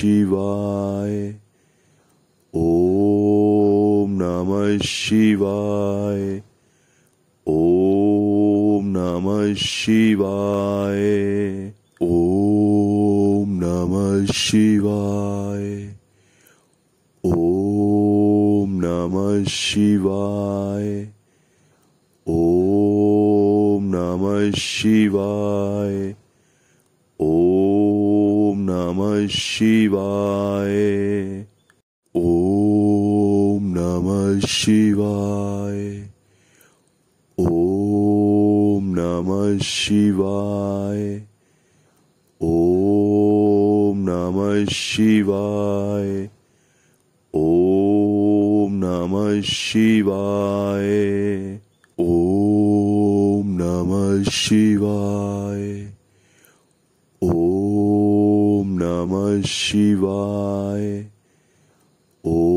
शिवाय। ओम नमः शिवाय। ओम नमः शिवाय। ओम नमः शिवाय। ओम नमः शिवाय। ओम नमः शिवाय। ओम नमः शिवाय। ओम नमः शिवाय। ओम नमः शिवाय। ओम नमः शिवाय। ओम नमः शिवाय। ओम नमः शिवाय। ओम नमः शिवाय। ओम